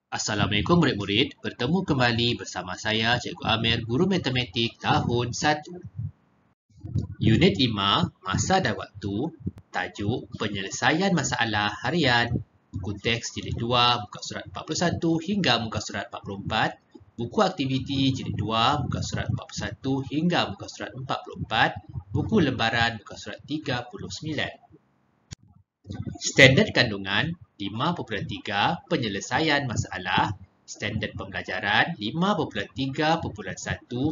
Assalamualaikum murid-murid, bertemu kembali bersama saya Cikgu Amir, Guru Matematik tahun 1. Unit 5, Masa dan Waktu, tajuk Penyelesaian Masalah Harian. Buku teks jilid 2, muka surat 41 hingga muka surat 44. Buku aktiviti jilid 2, muka surat 41 hingga muka surat 44. Buku lembaran muka surat 39. Standard kandungan 5.3 Penyelesaian masalah. Standard pembelajaran 5.3.1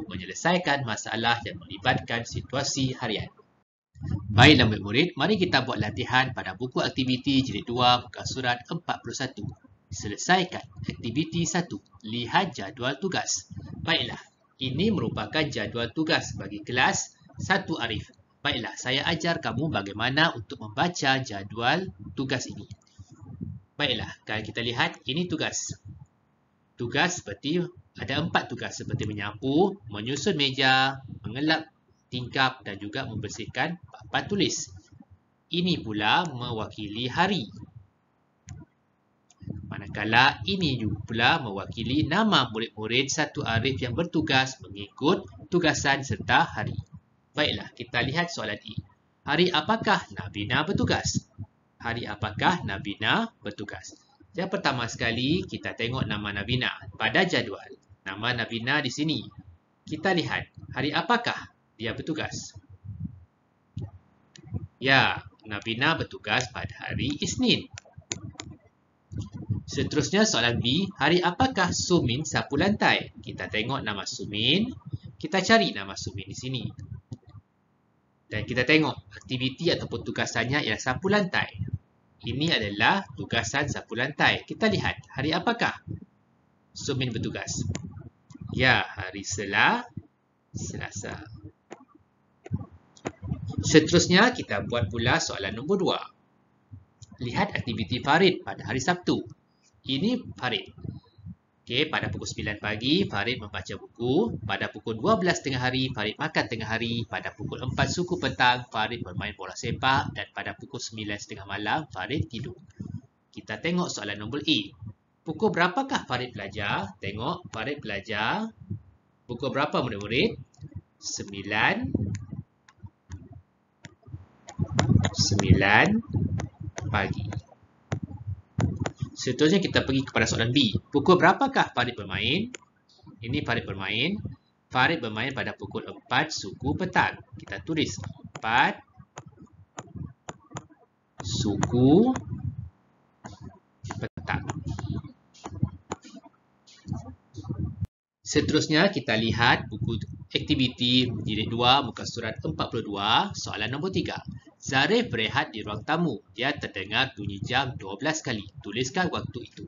Menyelesaikan masalah yang melibatkan situasi harian. Baiklah murid-murid, mari kita buat latihan pada buku aktiviti jilid 2 muka surat 41. Selesaikan aktiviti 1. Lihat jadual tugas. Baiklah, ini merupakan jadual tugas bagi kelas 1 Arif. Baiklah, saya ajar kamu bagaimana untuk membaca jadual tugas ini. Baiklah, kalau kita lihat, ini tugas. Tugas seperti, ada 4 tugas seperti menyapu, menyusun meja, mengelap tingkap dan juga membersihkan papan tulis. Ini pula mewakili hari. Manakala ini juga pula mewakili nama murid-murid 1 Arif yang bertugas mengikut tugasan serta hari. Baiklah, kita lihat soalan ini. Hari apakah Nabina bertugas? Hari apakah Nabina bertugas? Yang pertama sekali, kita tengok nama Nabina pada jadual. Nama Nabina di sini. Kita lihat, hari apakah dia bertugas? Ya, Nabina bertugas pada hari Isnin. Seterusnya soalan B, hari apakah Sumin sapu lantai? Kita tengok nama Sumin. Kita cari nama Sumin di sini. Dan kita tengok aktiviti ataupun tugasannya ialah sapu lantai. Ini adalah tugasan sapu lantai. Kita lihat, hari apakah Sumin bertugas? Ya, hari Selasa. Seterusnya, kita buat pula soalan nombor 2. Lihat aktiviti Farid pada hari Sabtu. Ini Farid. Okey, pada pukul 9 pagi, Farid membaca buku. Pada pukul 12 tengah hari, Farid makan tengah hari. Pada pukul 4 suku petang, Farid bermain bola sepak. Dan pada pukul 9.30 malam, Farid tidur. Kita tengok soalan nombor A. Pukul berapakah Farid belajar? Tengok, Farid belajar. Pukul berapa murid-murid? 9 pagi. Seterusnya kita pergi kepada soalan B. Pukul berapakah Farid bermain? Ini Farid bermain. Farid bermain pada pukul 4 suku petang. Kita tulis 4 suku petang. Seterusnya kita lihat buku aktiviti jilid 2 muka surat 42 soalan nombor 3. Zarif berehat di ruang tamu. Dia terdengar bunyi jam 12 kali. Tuliskan waktu itu.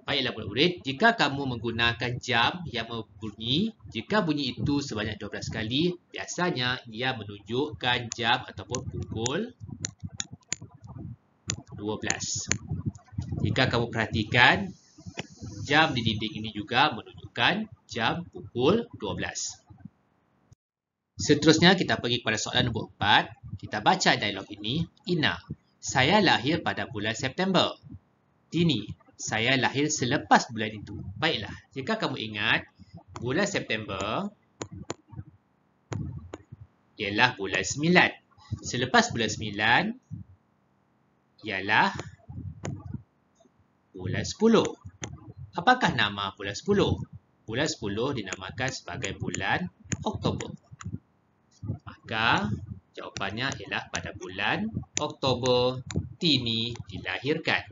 Baiklah murid-murid, jika kamu menggunakan jam yang berbunyi, jika bunyi itu sebanyak 12 kali, biasanya ia menunjukkan jam ataupun pukul 12. Jika kamu perhatikan, jam di dinding ini juga menunjukkan jam pukul 12. Seterusnya kita pergi kepada soalan nombor 4. Kita baca dialog ini. Ina, saya lahir pada bulan September. Tini, saya lahir selepas bulan itu. Baiklah, jika kamu ingat, bulan September ialah bulan 9. Selepas bulan 9 ialah bulan 10. Apakah nama bulan 10? Bulan 10 dinamakan sebagai bulan Oktober. Maka jawapannya ialah pada bulan Oktober Tini dilahirkan.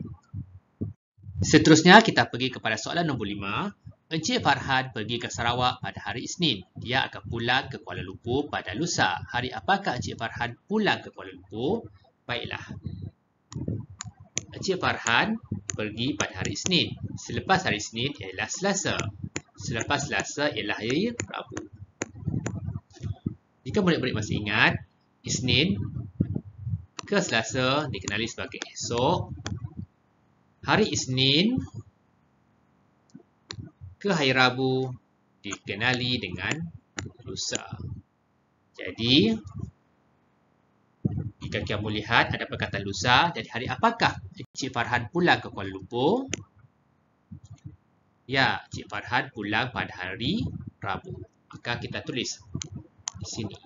Seterusnya kita pergi kepada soalan nombor 5. Encik Farhan pergi ke Sarawak pada hari Isnin. Dia akan pulang ke Kuala Lumpur pada lusa. Hari apakah Encik Farhan pulang ke Kuala Lumpur? Baiklah. Encik Farhan pergi pada hari Isnin. Selepas hari Isnin ialah Selasa. Selepas Selasa ialah hari Rabu. Jika murid-murid masih ingat, Isnin ke Selasa dikenali sebagai esok. Hari Isnin ke hari Rabu dikenali dengan lusa. Jadi, jika kamu lihat ada perkataan lusa, jadi hari apakah Encik Farhan pulang ke Kuala Lumpur? Ya, Cik Farhan pulang pada hari Rabu. Maka kita tulis di sini.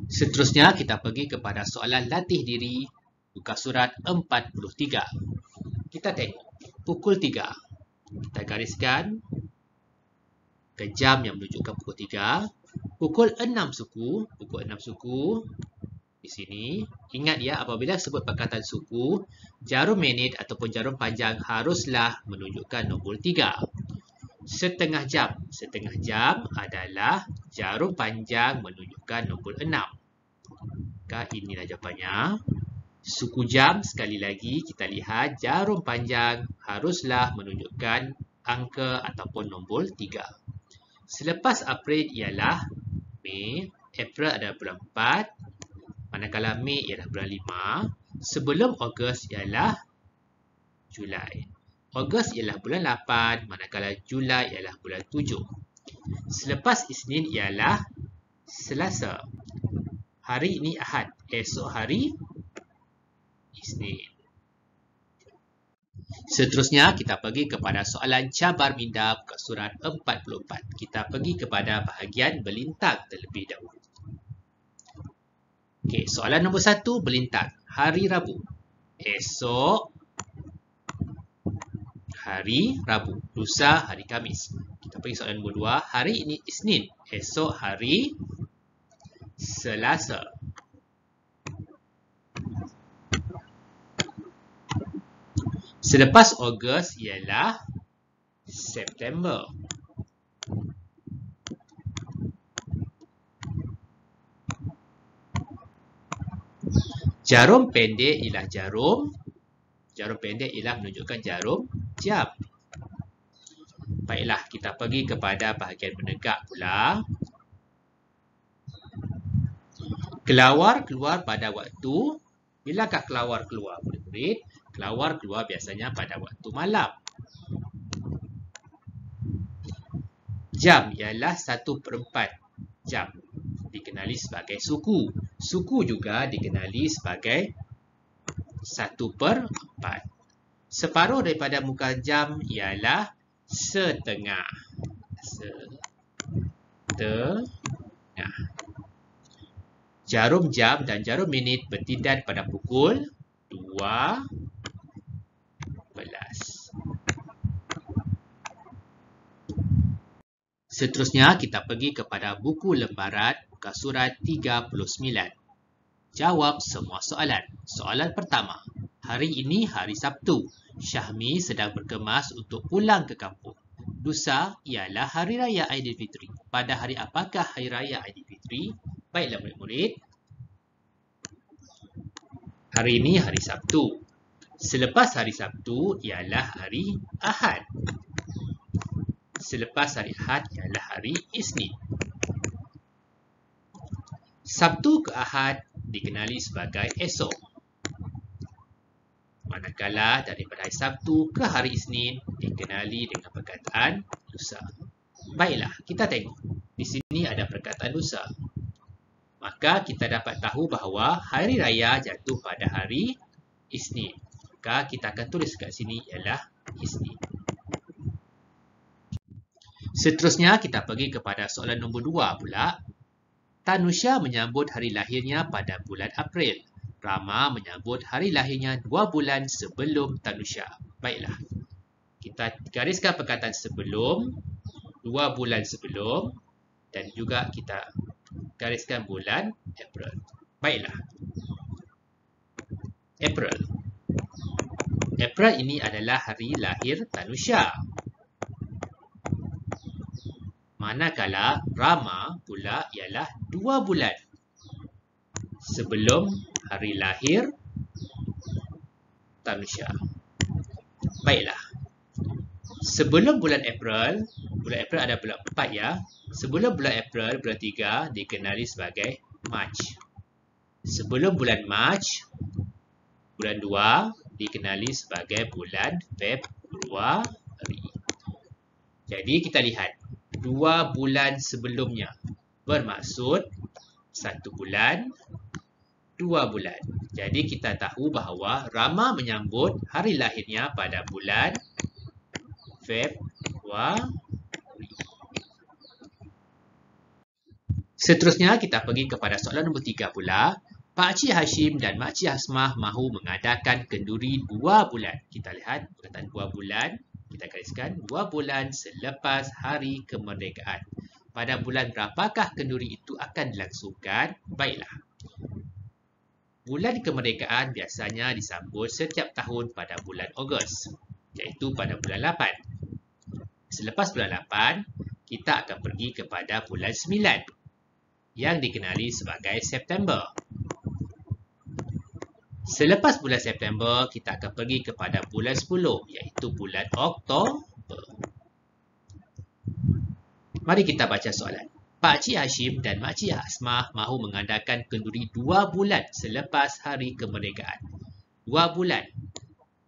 Seterusnya, kita pergi kepada soalan latih diri muka surat 43. Kita tengok pukul 3. Kita gariskan ke jam yang menunjukkan pukul 3. Pukul 6 suku di sini. Ingat ya, apabila sebut perkataan suku, jarum minit ataupun jarum panjang haruslah menunjukkan nombor 3. Setengah jam adalah jarum panjang menunjukkan nombor 6. Maka inilah jawapannya. Suku jam, sekali lagi kita lihat jarum panjang haruslah menunjukkan angka ataupun nombor 3. Selepas April ialah Mei, April adalah bulan 4, manakala Mei ialah bulan 5. Sebelum Ogos ialah Julai. Ogos ialah bulan 8, manakala Julai ialah bulan 7. Selepas Isnin ialah Selasa. Hari ini Ahad, esok hari Isnin. Seterusnya, kita pergi kepada soalan cabar minda muka surat 44. Kita pergi kepada bahagian berlintang terlebih dahulu. Okey, soalan nombor 1 berlintang. Hari Rabu. Esok hari Rabu. Lusa hari Khamis. Kita pergi soalan nombor 2. Hari ini Isnin. Esok hari Selasa. Selepas Ogos ialah September. Jarum pendek ialah jarum pendek ialah menunjukkan jarum jam. Baiklah, kita pergi kepada bahagian menegak pula. Kelawar keluar pada waktu, bilakah kelawar keluar, murid-murid? Kelawar keluar biasanya pada waktu malam. Jam ialah 1/4 jam. Dikenali sebagai suku. Suku juga dikenali sebagai 1/4. Separuh daripada muka jam ialah setengah. Jarum jam dan jarum minit bertindan pada pukul 12. Seterusnya, kita pergi kepada buku lembaran muka surat 39. Jawab semua soalan. Soalan pertama. Hari ini hari Sabtu. Syahmi sedang berkemas untuk pulang ke kampung. Lusa ialah Hari Raya Aidilfitri. Pada hari apakah Hari Raya Aidilfitri? Baiklah murid-murid. Hari ini hari Sabtu. Selepas hari Sabtu ialah hari Ahad. Selepas hari Ahad ialah hari Isnin. Sabtu ke Ahad dikenali sebagai esok. Manakala daripada hari Sabtu ke hari Isnin dikenali dengan perkataan lusa. Baiklah, kita tengok. Di sini ada perkataan lusa. Maka kita dapat tahu bahawa hari raya jatuh pada hari Isnin. Maka kita akan tulis kat sini ialah Isnin. Seterusnya, kita pergi kepada soalan nombor 2 pula. Tanusha menyambut hari lahirnya pada bulan April. Rama menyambut hari lahirnya 2 bulan sebelum Tanusha. Baiklah. Kita gariskan perkataan sebelum, 2 bulan sebelum, dan juga kita gariskan bulan April. Baiklah. April. April ini adalah hari lahir Tanusha. Manakala Rama pula ialah 2 bulan sebelum hari lahir Tanusha. Baiklah. Sebelum bulan April ada bulan 4 ya. Sebelum bulan April, bulan 3 dikenali sebagai March. Sebelum bulan March, bulan 2 dikenali sebagai bulan Februari. Jadi kita lihat 2 bulan sebelumnya bermaksud 1 bulan 2 bulan. Jadi kita tahu bahawa Rama menyambut hari lahirnya pada bulan Februari. Seterusnya kita pergi kepada soalan nombor 3 pula. Pakcik Hashim dan Makcik Hasmah mahu mengadakan kenduri 2 bulan. Kita lihat perkataan 2 bulan. Kita gariskan 2 bulan selepas hari kemerdekaan. Pada bulan berapakah kenduri itu akan dilangsungkan? Baiklah. Bulan kemerdekaan biasanya disambut setiap tahun pada bulan Ogos, iaitu pada bulan 8. Selepas bulan 8, kita akan pergi kepada bulan 9 yang dikenali sebagai September. Selepas bulan September, kita akan pergi kepada bulan 10, iaitu bulan Oktober. Mari kita baca soalan. Pakcik Hashim dan Makcik Hasmah mahu mengadakan kenduri 2 bulan selepas hari kemerdekaan. 2 bulan.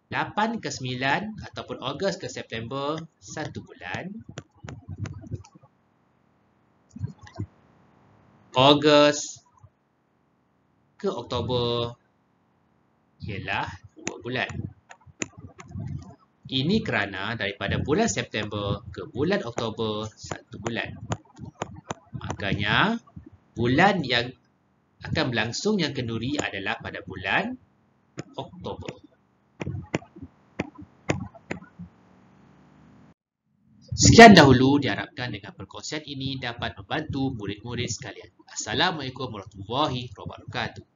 8 ke 9 ataupun Ogos ke September, 1 bulan. Ogos ke Oktober ialah 2 bulan. Ini kerana daripada bulan September ke bulan Oktober 1 bulan. Makanya, bulan yang akan berlangsung yang kenduri adalah pada bulan Oktober. Sekian dahulu, diharapkan dengan perkongsian ini dapat membantu murid-murid sekalian. Assalamualaikum warahmatullahi wabarakatuh.